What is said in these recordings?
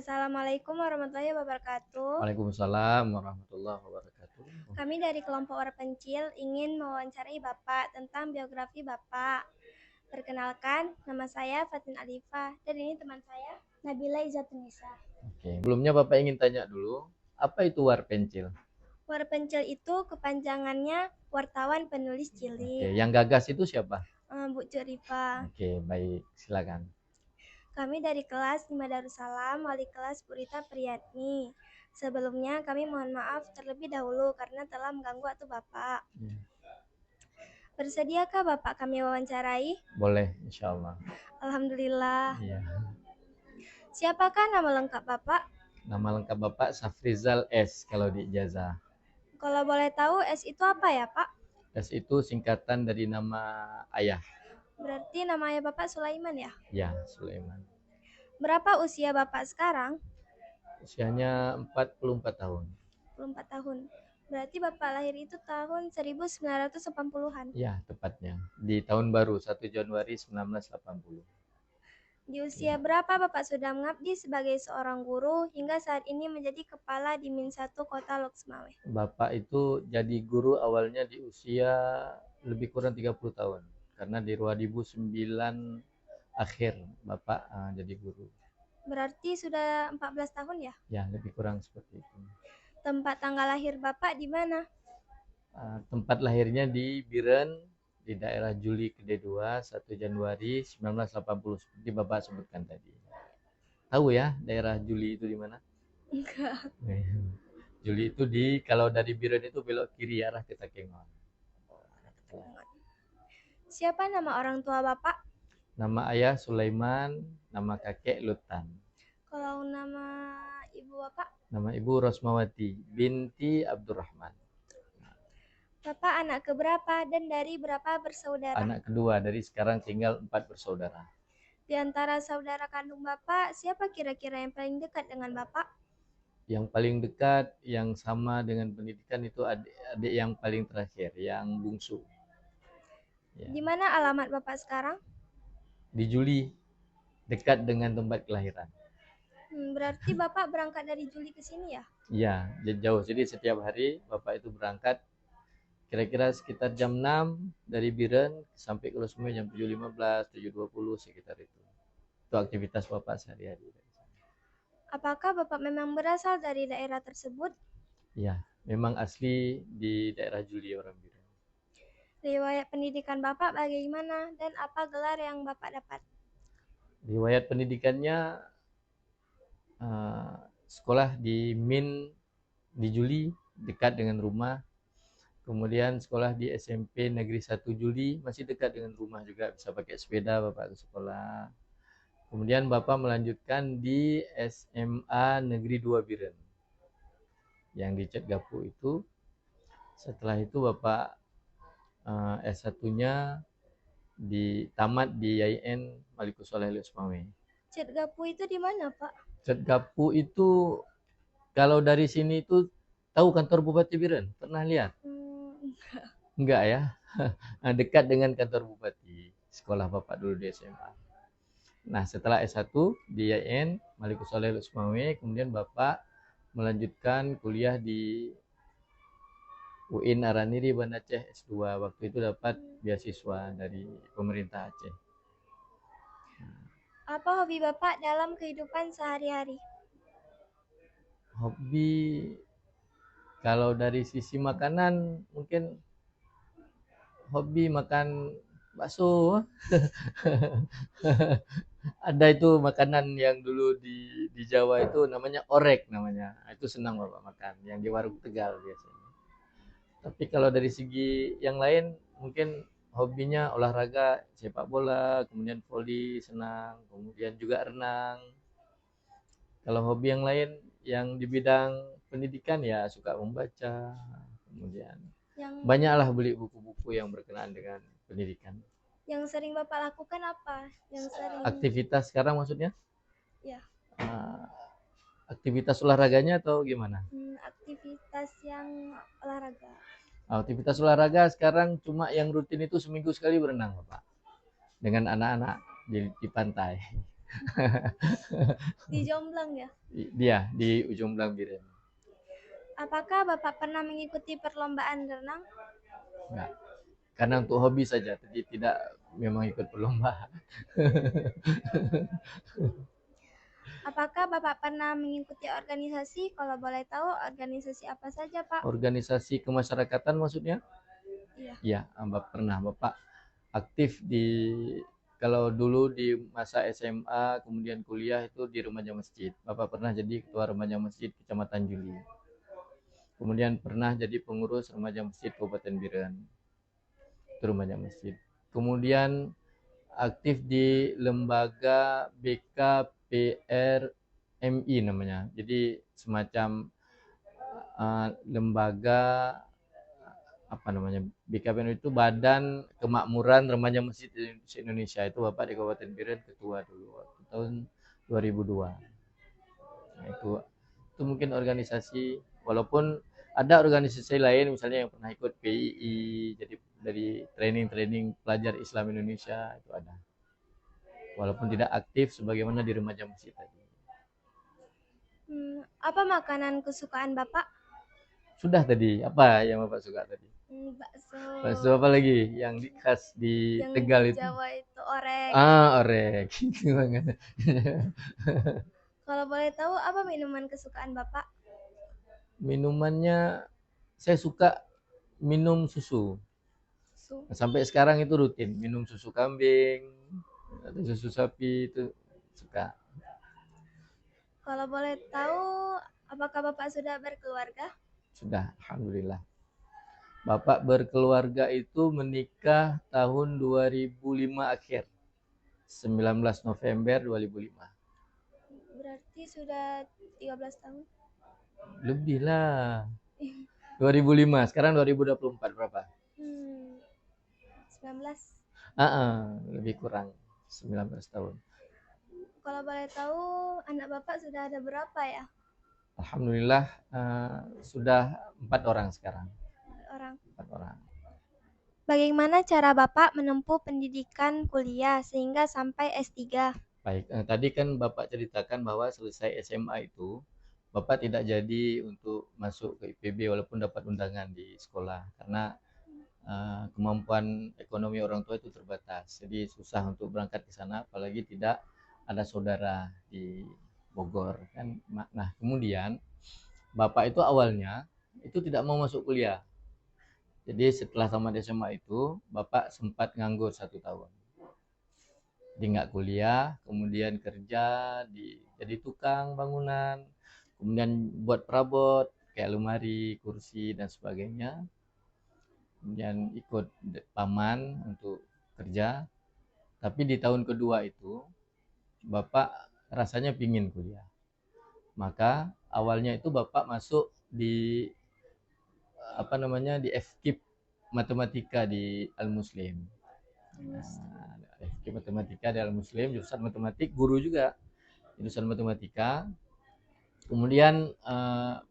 Assalamualaikum warahmatullahi wabarakatuh. Waalaikumsalam warahmatullahi wabarakatuh. Kami dari kelompok Warpencil ingin mewawancarai Bapak tentang biografi Bapak. Perkenalkan, nama saya Fatin Alifah dan ini teman saya Nabila Izzatunisa. Oke, sebelumnya Bapak ingin tanya dulu, apa itu warpencil? Warpencil itu kepanjangannya wartawan penulis cilik. Oke, yang gagas itu siapa? Bu Curifa. Oke, baik, silakan. Kami dari kelas 5 Darussalam, wali kelas Purita Priyatni. Sebelumnya kami mohon maaf terlebih dahulu karena telah mengganggu waktu Bapak. Bersediakah Bapak kami wawancarai? Boleh, insya Allah. Alhamdulillah. Iya. Siapakah nama lengkap Bapak? Nama lengkap Bapak Safrizal S. kalau di ijazah. Kalau boleh tahu S itu apa ya Pak? S itu singkatan dari nama ayah. Berarti nama ayah Bapak Sulaiman ya? Ya, Sulaiman. Berapa usia Bapak sekarang? Usianya 44 tahun. 44 tahun. Berarti Bapak lahir itu tahun 1980-an. Ya, tepatnya. Di tahun baru 1 Januari 1980. Di usia berapa Bapak sudah mengabdi sebagai seorang guru hingga saat ini menjadi kepala di Min 1 Kota Loksmawe? Bapak itu jadi guru awalnya di usia lebih kurang 30 tahun. Karena di 2009 akhir Bapak jadi guru. Berarti sudah 14 tahun ya? Ya, lebih kurang seperti itu. Tempat tanggal lahir Bapak di mana? Tempat lahirnya di Biren, di daerah Juli Kedua 1 Januari 1980 seperti Bapak sebutkan tadi. Tahu ya daerah Juli itu di mana? Enggak. Juli itu kalau dari Biren itu belok kiri arah ke Takengon. Siapa nama orang tua Bapak? Nama ayah Sulaiman, nama kakek Lutan. Kalau nama ibu Bapak? Nama ibu Rosmawati binti Abdurrahman. Bapak anak keberapa dan dari berapa bersaudara? Anak kedua, dari sekarang tinggal 4 bersaudara. Di antara saudara kandung Bapak, siapa kira-kira yang paling dekat dengan Bapak? Yang paling dekat, yang sama dengan pendidikan itu adik yang paling terakhir, yang bungsu. Ya. Di mana alamat Bapak sekarang? Di Juli, dekat dengan tempat kelahiran. Berarti Bapak berangkat dari Juli ke sini ya? Iya, jauh. Jadi setiap hari Bapak itu berangkat kira-kira sekitar jam 6 dari Biren sampai ke Losme jam 7.15, 7.20 sekitar itu. Itu aktivitas Bapak sehari-hari. Apakah Bapak memang berasal dari daerah tersebut? Ya, memang asli di daerah Juli orang Biren. Riwayat pendidikan Bapak bagaimana dan apa gelar yang Bapak dapat? Riwayat pendidikannya sekolah di Min di Juli dekat dengan rumah. Kemudian sekolah di SMP Negeri 1 Juli masih dekat dengan rumah juga, bisa pakai sepeda Bapak ke sekolah. Kemudian Bapak melanjutkan di SMA Negeri 2 Biren yang di Cetgapu itu. Setelah itu Bapak S1-nya tamat di YIN Malikussoleh Losmawe. Cetgapu itu di mana Pak? Cetgapu itu kalau dari sini itu tahu kantor Bupati Biren? Pernah lihat? Enggak ya. Dekat dengan kantor Bupati. Sekolah Bapak dulu di SMA. Nah, setelah S1 di YIN Malikussoleh Losmawe, kemudian Bapak melanjutkan kuliah di UIN Araniri Banda Aceh S2. Waktu itu dapat beasiswa dari pemerintah Aceh. Apa hobi Bapak dalam kehidupan sehari-hari? Hobi kalau dari sisi makanan mungkin hobi makan bakso. Ada itu makanan yang dulu di Jawa itu namanya orek namanya. Itu senang Bapak makan yang di warung Tegal biasanya. Tapi kalau dari segi yang lain mungkin hobinya olahraga sepak bola, kemudian voli senang, kemudian juga renang. Kalau hobi yang lain yang di bidang pendidikan ya suka membaca, kemudian banyaklah beli buku-buku yang berkenaan dengan pendidikan. Yang sering Bapak lakukan apa? Aktivitas sekarang maksudnya? Ya. Aktivitas olahraganya atau gimana? Aktivitas yang olahraga. Aktivitas olahraga sekarang cuma yang rutin itu seminggu sekali berenang Bapak. Dengan anak-anak di pantai. Di Jomblang ya? Dia di ujung Belang Biren. Apakah Bapak pernah mengikuti perlombaan renang? Enggak. Karena untuk hobi saja, jadi tidak memang ikut perlombaan. Apakah Bapak pernah mengikuti organisasi? Kalau boleh tahu, organisasi apa saja, Pak? Organisasi kemasyarakatan maksudnya? Iya. Iya, pernah. Bapak aktif di, kalau dulu di masa SMA kemudian kuliah itu di remaja masjid. Bapak pernah jadi ketua remaja masjid Kecamatan Juli. Kemudian pernah jadi pengurus remaja masjid Kabupaten Biren. Itu remaja masjid. Kemudian aktif di lembaga BKPRMI namanya. Jadi semacam lembaga apa namanya, BKPN itu Badan Kemakmuran Remaja Masjid Indonesia. Itu Bapak di Kabupaten Biren ketua dulu waktu tahun 2002. Nah, itu mungkin organisasi, walaupun ada organisasi lain misalnya yang pernah ikut PII, jadi dari training pelajar Islam Indonesia itu ada. Walaupun tidak aktif sebagaimana di remaja masjid tadi. Apa makanan kesukaan Bapak? Sudah tadi, apa yang Bapak suka tadi? Bakso. Bakso apa lagi? Yang khas di Yang Tegal di itu? Jawa itu orek. Orek. Gitu banget. Kalau boleh tahu, apa minuman kesukaan Bapak? Minumannya, saya suka minum susu. Sampai sekarang itu rutin, minum susu kambing atau susu sapi itu suka. Kalau boleh tahu, apakah Bapak sudah berkeluarga? Sudah, alhamdulillah. Bapak berkeluarga itu menikah tahun 2005 akhir. 19 November 2005. Berarti sudah 13 tahun. Lebih lah. 2005, sekarang 2024 berapa? 19. Lebih kurang 19 tahun. Kalau boleh tahu, anak Bapak sudah ada berapa ya? Alhamdulillah sudah 4 orang sekarang. 4 orang. Bagaimana cara Bapak menempuh pendidikan kuliah sehingga sampai S3? Baik, tadi kan Bapak ceritakan bahwa selesai SMA itu Bapak tidak jadi untuk masuk ke IPB walaupun dapat undangan di sekolah karena kemampuan ekonomi orang tua itu terbatas. Jadi susah untuk berangkat ke sana, apalagi tidak ada saudara di Bogor kan. Nah, kemudian Bapak itu awalnya itu tidak mau masuk kuliah. Jadi setelah tamat SMA itu Bapak sempat nganggur 1 tahun. Dia nggak kuliah, kemudian kerja jadi tukang bangunan, kemudian buat perabot kayak lemari, kursi dan sebagainya. Kemudian ikut paman untuk kerja. Tapi di tahun kedua itu Bapak rasanya pingin kuliah. Maka awalnya itu Bapak masuk di di FKIP matematika di Al Muslim. FKIP matematika di Al Muslim, jurusan matematik, guru juga jurusan matematika. Kemudian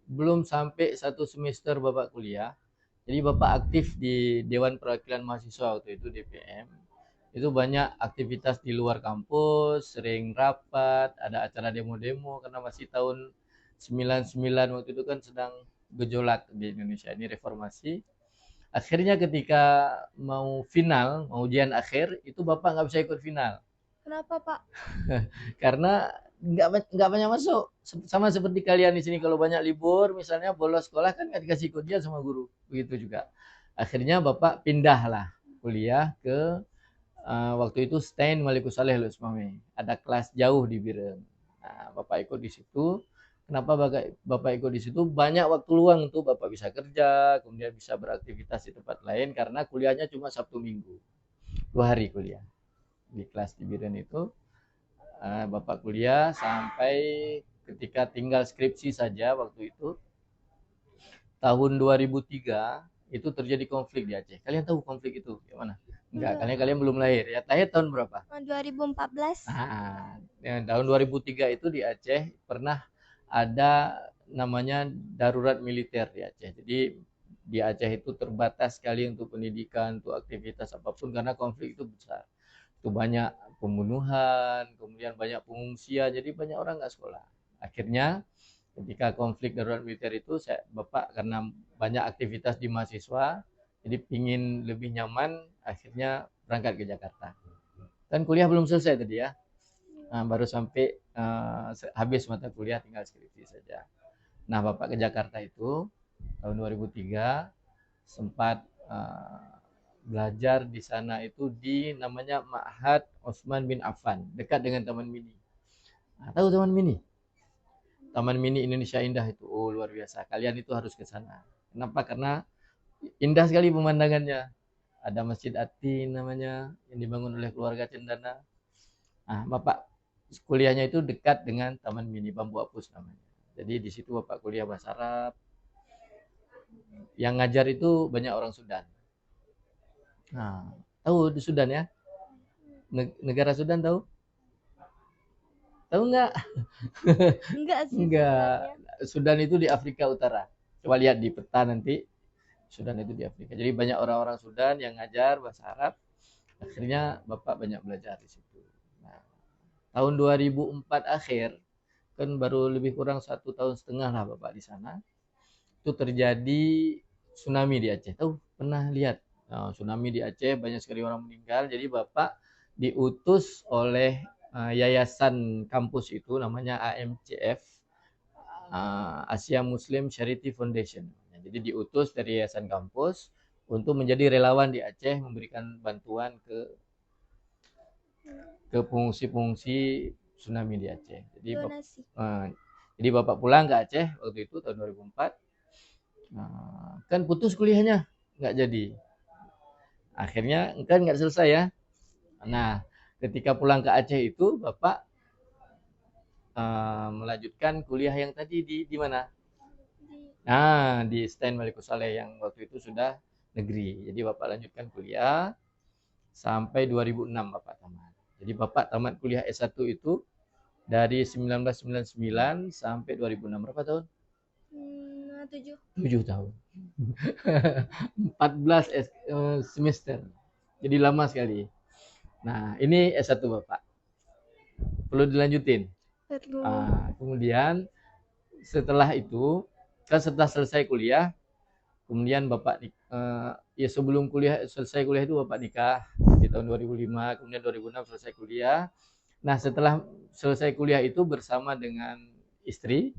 belum sampai 1 semester Bapak kuliah, jadi Bapak aktif di Dewan Perwakilan Mahasiswa waktu itu DPM. Itu banyak aktivitas di luar kampus, sering rapat, ada acara demo-demo karena masih tahun 99 waktu itu kan sedang gejolak di Indonesia ini reformasi. Akhirnya ketika mau final, mau ujian akhir, itu Bapak nggak bisa ikut final. Kenapa, Pak? Karena nggak banyak masuk. Sama seperti kalian di sini kalau banyak libur, misalnya bolos sekolah kan nggak dikasih ikut dia sama guru. Begitu juga. Akhirnya Bapak pindahlah kuliah ke waktu itu Stein Malikusaleh Lusmami. Ada kelas jauh di Biren. Nah, Bapak ikut di situ. Kenapa Bapak ikut di situ? Banyak waktu luang untuk Bapak bisa kerja, kemudian bisa beraktivitas di tempat lain karena kuliahnya cuma Sabtu Minggu. 2 hari kuliah. Di kelas di Biren itu Bapak kuliah sampai ketika tinggal skripsi saja waktu itu. Tahun 2003 itu terjadi konflik di Aceh. Kalian tahu konflik itu gimana? Enggak, karena kalian belum lahir. Ya, lahir tahun berapa? 2014. Tahun 2003 itu di Aceh pernah ada namanya darurat militer di Aceh. Jadi di Aceh itu terbatas sekali untuk pendidikan, untuk aktivitas apapun karena konflik itu besar. Itu banyak pembunuhan, kemudian banyak pengungsian, jadi banyak orang nggak sekolah. Akhirnya ketika konflik darurat militer itu, Bapak karena banyak aktivitas di mahasiswa, jadi pingin lebih nyaman, akhirnya berangkat ke Jakarta. Kan kuliah belum selesai tadi ya, baru sampai habis mata kuliah, tinggal skripsi saja. Nah, Bapak ke Jakarta itu tahun 2003 sempat belajar di sana itu di namanya Ma'had Utsman bin Affan, dekat dengan Taman Mini. Nah, tahu Taman Mini? Taman Mini Indonesia Indah itu, oh luar biasa. Kalian itu harus ke sana. Kenapa? Karena indah sekali pemandangannya. Ada Masjid Atin namanya yang dibangun oleh keluarga Cendana. Nah, Bapak kuliahnya itu dekat dengan Taman Mini, Bambu Apus namanya. Jadi di situ Bapak kuliah bahasa Arab. Yang ngajar itu banyak orang Sudan. Nah, tahu di Sudan ya? Negara Sudan tahu? Tahu nggak? Enggak sih Enggak. sebenarnya. Sudan itu di Afrika Utara. Coba lihat di peta nanti. Sudan itu di Afrika. Jadi banyak orang-orang Sudan yang ngajar bahasa Arab. Akhirnya Bapak banyak belajar di situ. Nah, tahun 2004 akhir, kan baru lebih kurang 1,5 tahun lah Bapak di sana. Itu terjadi tsunami di Aceh. Tahu? Pernah lihat? Nah, tsunami di Aceh, banyak sekali orang meninggal. Jadi Bapak diutus oleh yayasan kampus itu namanya AMCF, Asia Muslim Charity Foundation. Jadi diutus dari yayasan kampus untuk menjadi relawan di Aceh, memberikan bantuan ke pengungsi-pengungsi tsunami di Aceh. Jadi Bapak pulang ke Aceh waktu itu tahun 2004. Kan putus kuliahnya, nggak jadi. Akhirnya kan nggak selesai ya. Nah, ketika pulang ke Aceh itu Bapak melanjutkan kuliah yang tadi di mana? Nah, di STAN Malikussaleh yang waktu itu sudah negeri. Jadi Bapak lanjutkan kuliah sampai 2006 Bapak tamat. Jadi Bapak tamat kuliah S1 itu dari 1999 sampai 2006. Berapa tahun? 7 tahun. 14 semester. Jadi lama sekali. Nah, ini S1 Bapak. Perlu dilanjutin. Kemudian setelah itu, kan setelah selesai kuliah, kemudian Bapak ya sebelum selesai kuliah itu Bapak nikah di tahun 2005, kemudian 2006 selesai kuliah. Nah, setelah selesai kuliah itu bersama dengan istri,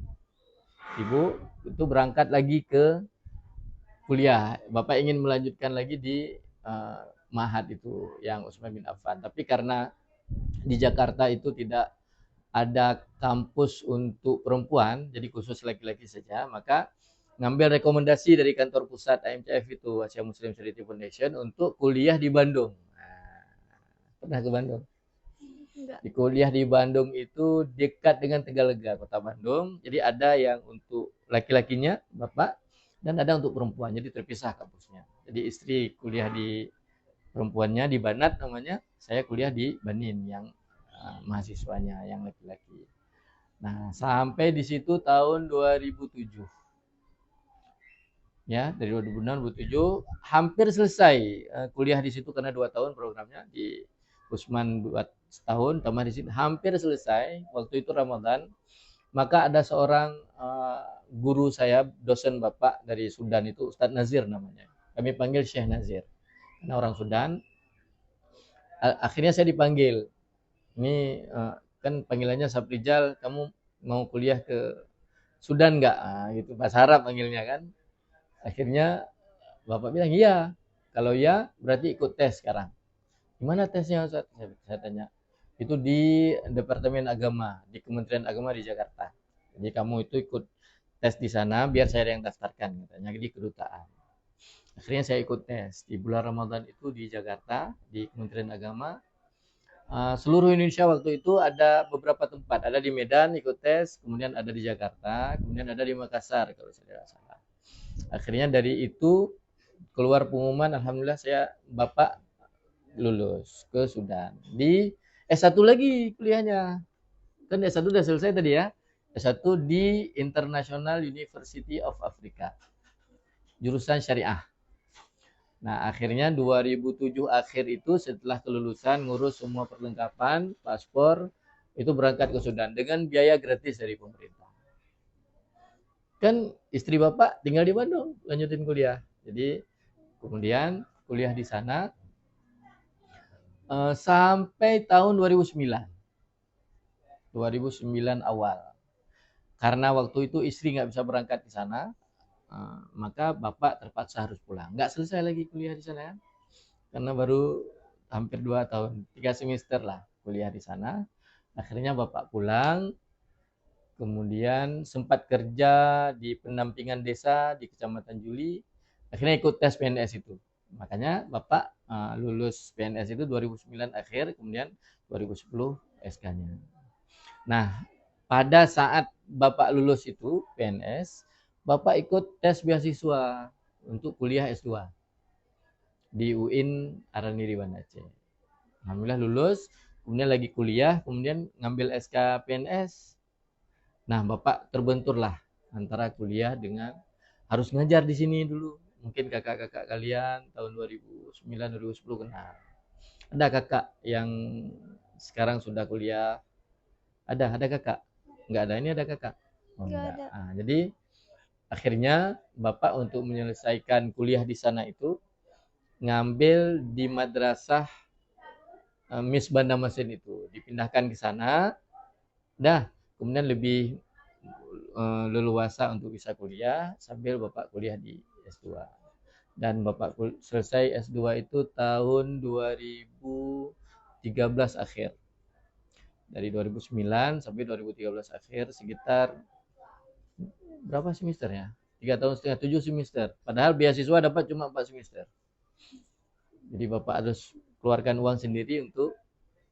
Ibu, itu berangkat lagi ke kuliah. Bapak ingin melanjutkan lagi di Ma'had itu yang Utsman bin Affan. Tapi karena di Jakarta itu tidak ada kampus untuk perempuan, jadi khusus laki-laki saja, maka ngambil rekomendasi dari kantor pusat AMCF itu, Asia Muslim Charity Foundation, untuk kuliah di Bandung. Nah, pernah ke Bandung? Enggak. Di kuliah di Bandung itu dekat dengan Tegalega, kota Bandung. Jadi ada yang untuk laki-lakinya, Bapak, dan ada untuk perempuan. Jadi terpisah kampusnya. Jadi istri kuliah di perempuannya di Banat namanya, saya kuliah di Banin yang mahasiswanya yang laki-laki. Nah, sampai di situ tahun 2007. Ya, dari 2006 2007 hampir selesai kuliah di situ karena 2 tahun programnya di Utsman 2 tahun, tambah di situ hampir selesai. Waktu itu Ramadan, maka ada seorang guru saya, dosen Bapak dari Sudan itu, Ustadz Nazir namanya. Kami panggil Syekh Nazir. Karena orang Sudan. Akhirnya saya dipanggil. Ini kan panggilannya Saprijal, kamu mau kuliah ke Sudan nggak? Gitu bahasa Arab panggilnya kan. Akhirnya Bapak bilang iya. Kalau iya berarti ikut tes sekarang. Gimana tesnya Ustaz? Saya tanya. Itu di Departemen Agama, di Kementerian Agama di Jakarta. Jadi kamu itu ikut tes di sana biar saya yang daftarkan katanya di kedutaan. Akhirnya saya ikut tes di bulan Ramadan itu di Jakarta, di Kementerian Agama. Seluruh Indonesia waktu itu ada beberapa tempat, ada di Medan ikut tes, kemudian ada di Jakarta, kemudian ada di Makassar kalau saya tidak salah. Akhirnya dari itu keluar pengumuman, alhamdulillah Bapak lulus ke Sudan. Di S1 lagi kuliahnya. Kan S1 udah selesai tadi ya. S1 di International University of Africa. Jurusan Syariah. Nah, akhirnya 2007 akhir itu setelah kelulusan ngurus semua perlengkapan, paspor, itu berangkat ke Sudan dengan biaya gratis dari pemerintah. Kan istri bapak tinggal di Bandung, lanjutin kuliah. Jadi kemudian kuliah di sana sampai tahun 2009. 2009 awal. Karena waktu itu istri nggak bisa berangkat di sana, maka bapak terpaksa harus pulang. Nggak selesai lagi kuliah di sana, karena baru hampir 2 tahun, 3 semester lah kuliah di sana. Akhirnya bapak pulang, kemudian sempat kerja di pendampingan desa di Kecamatan Juli, akhirnya ikut tes PNS itu. Makanya bapak lulus PNS itu 2009 akhir, kemudian 2010 SK-nya. Nah, pada saat bapak lulus itu PNS, bapak ikut tes beasiswa untuk kuliah S2 di UIN Araniri Banda Aceh. Alhamdulillah lulus, kemudian lagi kuliah, kemudian ngambil SK PNS. Nah, bapak terbenturlah antara kuliah dengan harus ngajar di sini dulu. Mungkin kakak-kakak kalian tahun 2009 2010 kenal. Ada kakak yang sekarang sudah kuliah. Ada kakak? Enggak ada, ini ada kakak. Oh, Nggak enggak. ada. Jadi akhirnya bapak untuk menyelesaikan kuliah di sana itu ngambil di madrasah Miss Banda Mesin itu, dipindahkan ke sana. Dah, kemudian lebih leluasa untuk bisa kuliah sambil bapak kuliah di S2. Dan bapak selesai S2 itu tahun 2013 akhir. Dari 2009 sampai 2013 akhir, sekitar berapa semester ya? 3,5 tahun, 7 semester. Padahal beasiswa dapat cuma 4 semester. Jadi bapak harus keluarkan uang sendiri untuk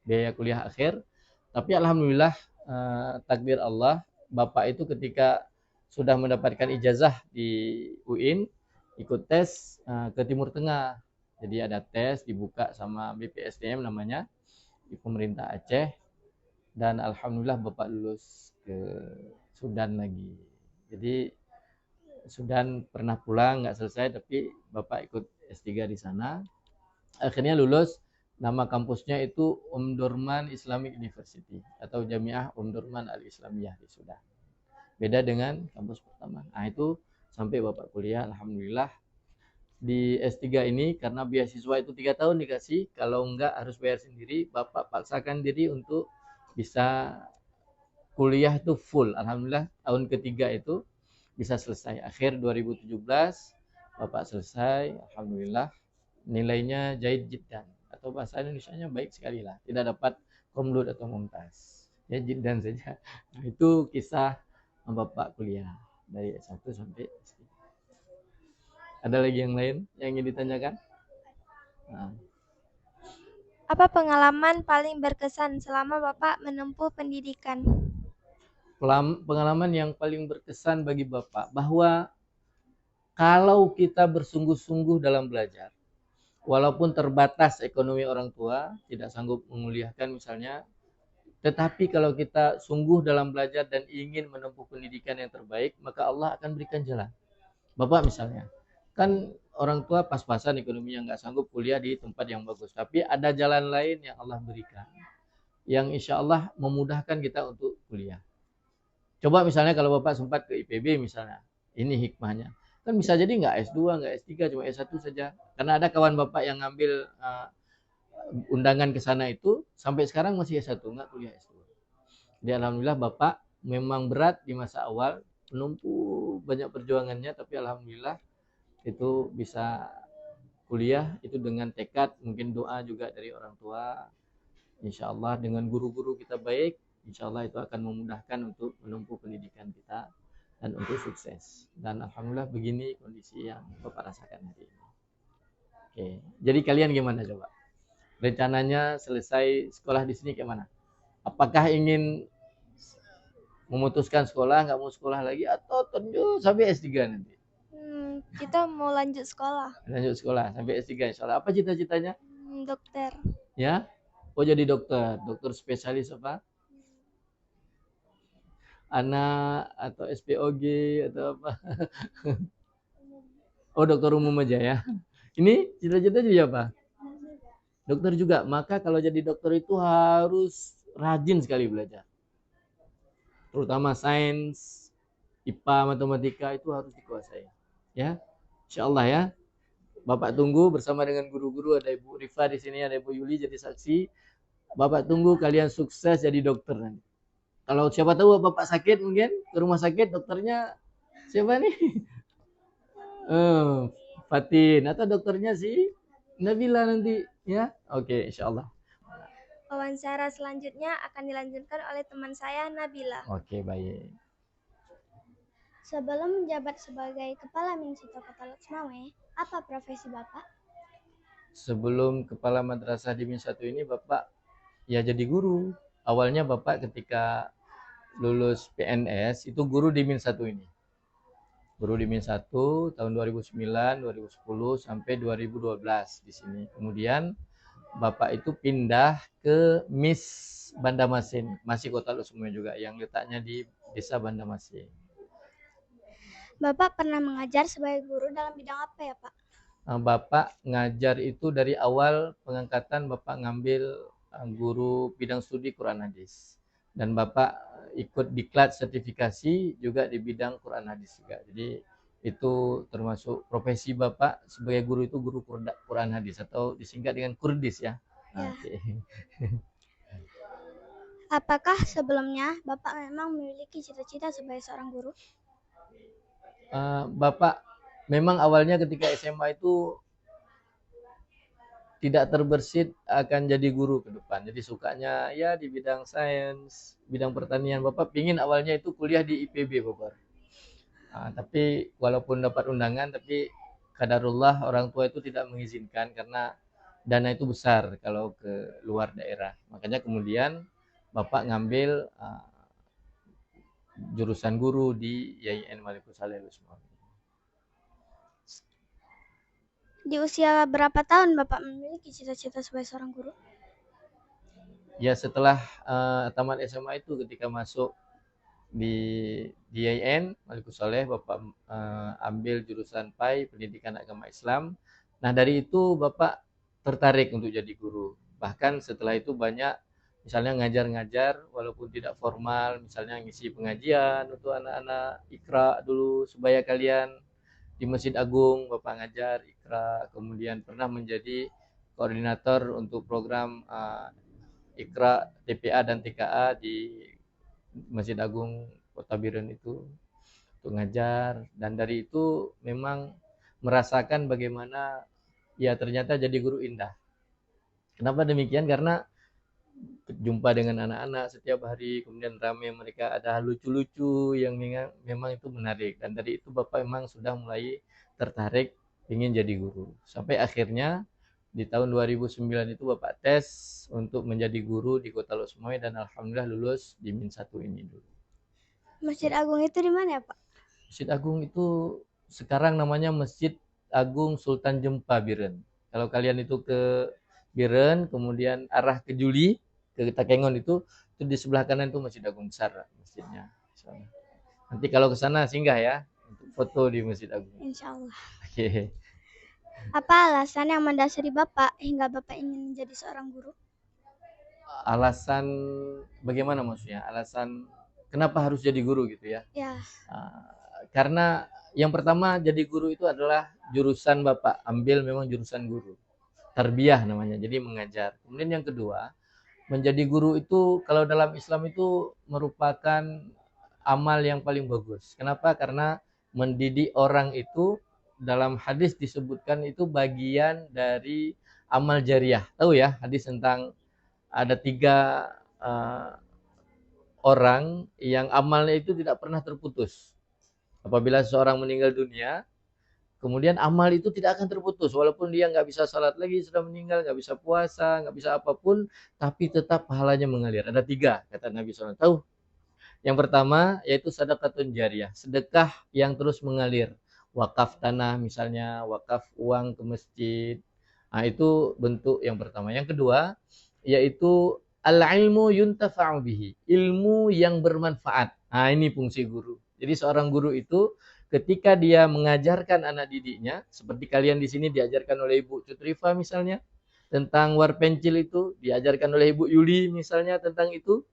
biaya kuliah akhir. Tapi alhamdulillah takdir Allah, bapak itu ketika sudah mendapatkan ijazah di UIN, ikut tes ke Timur Tengah. Jadi ada tes dibuka sama BPSDM namanya di pemerintah Aceh, dan alhamdulillah bapak lulus ke Sudan lagi. Jadi Sudan pernah pulang nggak selesai, tapi bapak ikut S3 di sana. Akhirnya lulus. Nama kampusnya itu Omdurman Islamic University atau Jamiah Omdurman Al-Islamiyah di Sudan. Beda dengan kampus pertama. Nah, itu sampai bapak kuliah, alhamdulillah. Di S3 ini karena beasiswa itu 3 tahun dikasih, kalau enggak harus bayar sendiri, bapak paksakan diri untuk bisa kuliah itu full. Alhamdulillah tahun ketiga itu bisa selesai. Akhir 2017 bapak selesai, alhamdulillah. Nilainya jahid jiddan, atau bahasa Indonesianya baik sekali lah, tidak dapat komdut atau mumtaz, ya jiddan saja. Nah, itu kisah bapak kuliah dari S1 sampai S3. Ada lagi yang lain yang ingin ditanyakan? Nah, Apa pengalaman paling berkesan selama Bapak menempuh pendidikan? pengalaman yang paling berkesan bagi bapak bahwa kalau kita bersungguh-sungguh dalam belajar, walaupun terbatas ekonomi orang tua, tidak sanggup menguliahkan misalnya, tetapi kalau kita sungguh dalam belajar dan ingin menempuh pendidikan yang terbaik, maka Allah akan berikan jalan. Bapak misalnya, kan orang tua pas-pasan ekonominya nggak sanggup kuliah di tempat yang bagus, tapi ada jalan lain yang Allah berikan, yang insya Allah memudahkan kita untuk kuliah. Coba misalnya kalau Bapak sempat ke IPB misalnya, ini hikmahnya. Kan bisa jadi nggak S2, nggak S3, cuma S1 saja. Karena ada kawan Bapak yang ngambil undangan ke sana itu, sampai sekarang masih S1, nggak kuliah S2. Jadi alhamdulillah bapak memang berat di masa awal, menempuh banyak perjuangannya, tapi alhamdulillah itu bisa kuliah itu dengan tekad, mungkin doa juga dari orang tua. Insya Allah dengan guru-guru kita baik, insya Allah itu akan memudahkan untuk menempuh pendidikan kita dan untuk sukses. Dan alhamdulillah begini kondisi yang bapak rasakan hari ini. Oke, jadi kalian gimana coba? Rencananya selesai sekolah di sini gimana? Apakah ingin memutuskan sekolah, nggak mau sekolah lagi, atau terus sampai S3 nanti? Kita mau lanjut sekolah. Lanjut sekolah sampai S3 insya Allah. Apa cita-citanya? Dokter. Ya, oh jadi dokter. Dokter spesialis apa? Anak atau SPOG atau apa? Oh dokter umum aja ya. Ini cita-cita jadi apa? Dokter juga. Maka kalau jadi dokter itu harus rajin sekali belajar. Terutama sains, IPA, matematika itu harus dikuasai. Ya, insya Allah ya. Bapak tunggu bersama dengan guru-guru, ada Ibu Rifa di sini, ada Ibu Yuli jadi saksi. Bapak tunggu kalian sukses jadi dokter nanti. Kalau siapa tahu Bapak sakit mungkin ke rumah sakit, dokternya siapa nih? Eh, Fatin atau dokternya si Nabila nanti ya. Oke, insya Allah. Wawancara selanjutnya akan dilanjutkan oleh teman saya, Nabila. Oke, baik. Sebelum menjabat sebagai Kepala Minsito Kota Loksmawe, apa profesi Bapak? Sebelum kepala madrasah di Min 1 ini Bapak ya jadi guru. Awalnya Bapak ketika lulus PNS itu guru di Min 1 ini. Guru di Min 1 tahun 2009, 2010 sampai 2012 di sini. Kemudian Bapak itu pindah ke MIS Bandamasin, masih Kota Lusmo juga yang letaknya di Desa Bandamasin. Bapak pernah mengajar sebagai guru dalam bidang apa ya, Pak? Bapak ngajar itu dari awal pengangkatan Bapak ngambil guru bidang studi Quran Hadis. Dan Bapak ikut diklat sertifikasi juga di bidang Quran Hadis juga. Jadi itu termasuk profesi Bapak sebagai guru itu guru Quran Hadis atau disingkat dengan Kurdis ya. Ya. Oke. Apakah sebelumnya Bapak memang memiliki cita-cita sebagai seorang guru? Bapak memang awalnya ketika SMA itu tidak terbersit akan jadi guru ke depan. Jadi sukanya ya di bidang sains, bidang pertanian. Bapak pingin awalnya itu kuliah di IPB Bapak. Tapi walaupun dapat undangan, tapi kadarullah orang tua itu tidak mengizinkan karena dana itu besar kalau ke luar daerah. Makanya kemudian Bapak ngambil jurusan guru di YIN Malikul Saleh Lusma. Di usia berapa tahun Bapak memiliki cita-cita sebagai seorang guru? Ya setelah tamat SMA itu ketika masuk di YIN Malikul Saleh Bapak ambil jurusan PAI Pendidikan Agama Islam. Nah dari itu Bapak tertarik untuk jadi guru. Bahkan setelah itu banyak misalnya ngajar-ngajar walaupun tidak formal, misalnya ngisi pengajian untuk anak-anak Iqra dulu supaya kalian di Masjid Agung Bapak ngajar Iqra, kemudian pernah menjadi koordinator untuk program Iqra TPA dan TKA di Masjid Agung Kota Biren itu untuk ngajar. Dan dari itu memang merasakan bagaimana ya ternyata jadi guru indah. Kenapa demikian? Karena jumpa dengan anak-anak setiap hari, kemudian ramai mereka, ada lucu-lucu yang memang itu menarik. Dan dari itu Bapak memang sudah mulai tertarik ingin jadi guru. Sampai akhirnya di tahun 2009 itu Bapak tes untuk menjadi guru di Kota Losmoy dan alhamdulillah lulus di Min 1 ini dulu. Masjid Agung itu di mana ya, Pak? Masjid Agung itu sekarang namanya Masjid Agung Sultan Jempa Biren. Kalau kalian itu ke Biren, kemudian arah ke Juli, ke Takengon itu di sebelah kanan itu Masjid Agung besar masjidnya. Nanti kalau ke sana singgah ya untuk foto di Masjid Agung. Insya Allah. Oke. Apa alasan yang mendasari Bapak hingga Bapak ingin menjadi seorang guru? Alasan bagaimana maksudnya? Alasan kenapa harus jadi guru gitu ya? Ya. Karena yang pertama jadi guru itu adalah jurusan Bapak ambil memang jurusan guru. Tarbiyah namanya, jadi mengajar. Kemudian yang kedua, menjadi guru itu kalau dalam Islam itu merupakan amal yang paling bagus. Kenapa? Karena mendidik orang itu dalam hadis disebutkan itu bagian dari amal jariah. Tahu ya hadis tentang ada 3 orang yang amalnya itu tidak pernah terputus. Apabila seseorang meninggal dunia, kemudian amal itu tidak akan terputus. Walaupun dia nggak bisa salat lagi, sudah meninggal, nggak bisa puasa, nggak bisa apapun, tapi tetap pahalanya mengalir. Ada 3, kata Nabi SAW. Tahu? Yang pertama, yaitu sedekatun jariyah. Sedekah yang terus mengalir. Wakaf tanah misalnya, wakaf uang ke masjid. Nah, itu bentuk yang pertama. Yang kedua, yaitu al-ilmu yuntafa'u bihi. Ilmu yang bermanfaat. Nah, ini fungsi guru. Jadi seorang guru itu ketika dia mengajarkan anak didiknya, seperti kalian di sini diajarkan oleh Ibu Cutrifa misalnya, tentang warpencil itu, diajarkan oleh Ibu Yuli misalnya tentang itu.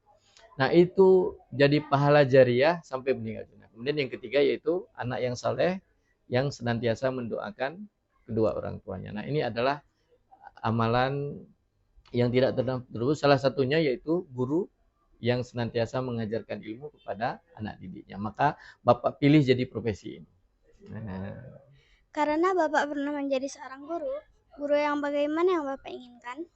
Nah, itu jadi pahala jariah sampai meninggal dunia. Kemudian yang ketiga yaitu anak yang saleh yang senantiasa mendoakan kedua orang tuanya. Nah, ini adalah amalan yang tidak terus. Salah satunya yaitu guru yang senantiasa mengajarkan ilmu kepada anak didiknya. Maka Bapak pilih jadi profesi ini. Nah, Karena Bapak pernah menjadi seorang guru, guru yang bagaimana yang Bapak inginkan?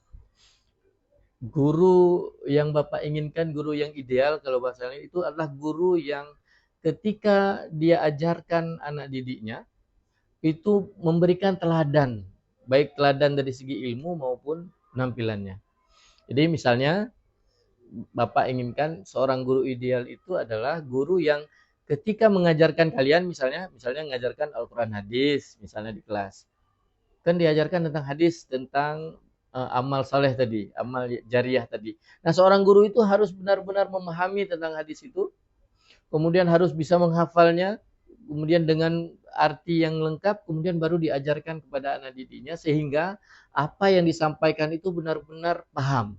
guru yang Bapak inginkan, guru yang ideal kalau bahasanya itu adalah guru yang ketika dia ajarkan anak didiknya itu memberikan teladan, baik teladan dari segi ilmu maupun penampilannya. Jadi misalnya Bapak inginkan seorang guru ideal itu adalah guru yang ketika mengajarkan kalian misalnya mengajarkan Al-Qur'an hadis misalnya di kelas. Kan diajarkan tentang hadis, tentang amal saleh tadi, amal jariah tadi. Nah, seorang guru itu harus benar-benar memahami tentang hadis itu, kemudian harus bisa menghafalnya, kemudian dengan arti yang lengkap, kemudian baru diajarkan kepada anak didiknya sehingga apa yang disampaikan itu benar-benar paham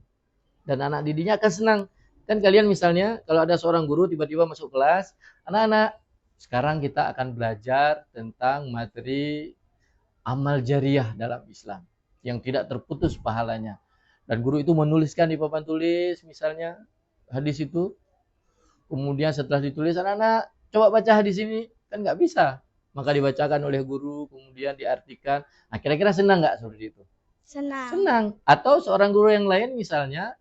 dan anak didiknya akan senang. Kan kalian misalnya kalau ada seorang guru tiba-tiba masuk kelas, anak-anak, sekarang kita akan belajar tentang materi amal jariah dalam Islam yang tidak terputus pahalanya. Dan guru itu menuliskan di papan tulis misalnya hadis itu. Kemudian setelah ditulis, anak-anak coba baca hadis ini. Kan nggak bisa. Maka dibacakan oleh guru, kemudian diartikan. Nah, kira-kira senang nggak seperti itu? Senang. Senang. Atau seorang guru yang lain misalnya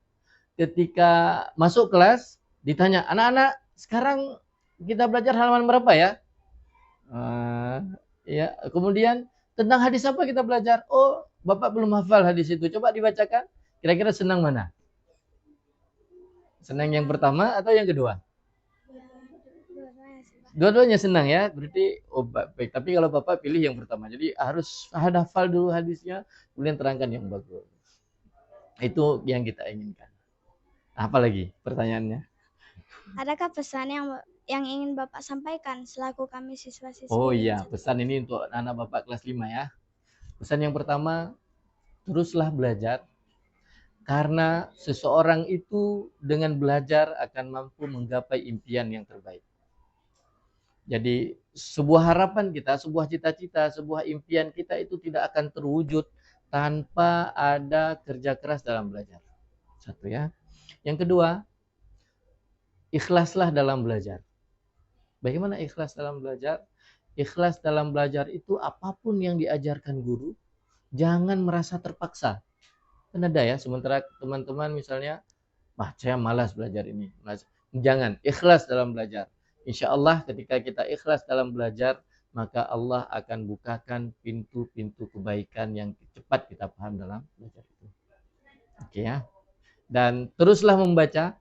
ketika masuk kelas ditanya, anak-anak sekarang kita belajar halaman berapa ya? Ya, kemudian tentang hadis apa kita belajar? Oh, Bapak belum hafal hadis itu. Coba dibacakan. Kira-kira senang mana? Senang yang pertama atau yang kedua? Dua-duanya senang ya. Berarti baik. Tapi kalau Bapak pilih yang pertama. Jadi harus hafal dulu hadisnya, kemudian terangkan yang bagus. Itu yang kita inginkan. Apa lagi pertanyaannya? Adakah pesan yang ingin Bapak sampaikan selaku kami siswa-siswi? Oh iya, pesan ini untuk anak Bapak kelas 5 ya. Pesan yang pertama, teruslah belajar. Karena seseorang itu dengan belajar akan mampu menggapai impian yang terbaik. Jadi sebuah harapan kita, sebuah cita-cita, sebuah impian kita itu tidak akan terwujud tanpa ada kerja keras dalam belajar. Satu ya. Yang kedua, ikhlaslah dalam belajar. Bagaimana ikhlas dalam belajar? Ikhlas dalam belajar itu apapun yang diajarkan guru, jangan merasa terpaksa. Kan ada ya, sementara teman-teman misalnya, saya malas belajar ini. Jangan, ikhlas dalam belajar. Insya Allah ketika kita ikhlas dalam belajar, maka Allah akan bukakan pintu-pintu kebaikan yang cepat kita paham dalam belajar itu. Oke ya. Dan teruslah membaca,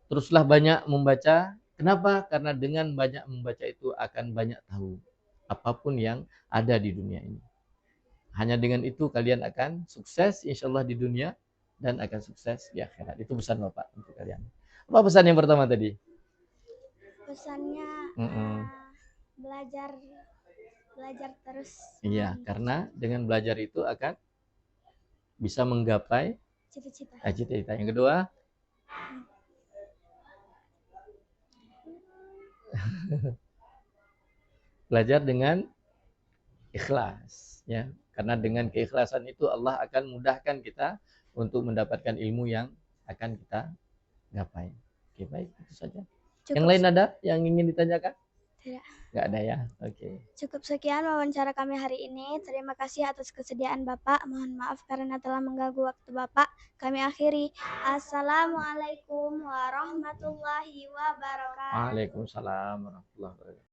teruslah banyak membaca. Kenapa? Karena dengan banyak membaca itu akan banyak tahu apapun yang ada di dunia ini. Hanya dengan itu kalian akan sukses insya Allah di dunia dan akan sukses di akhirat. Itu pesan Bapak untuk kalian. Apa pesan yang pertama tadi? Pesannya belajar terus. Iya, karena dengan belajar itu akan bisa menggapai cita-cita. Yang kedua, belajar dengan ikhlas ya. Karena dengan keikhlasan itu Allah akan mudahkan kita untuk mendapatkan ilmu yang akan kita gapai. Oke, baik, itu saja. Cukup. Yang lain ada yang ingin ditanyakan? Tidak. Nggak ada ya? Oke. Cukup sekian wawancara kami hari ini. Terima kasih atas kesediaan Bapak. Mohon maaf karena telah mengganggu waktu Bapak. Kami akhiri. Assalamualaikum warahmatullahi wabarakatuh. Waalaikumsalam warahmatullahi wabarakatuh.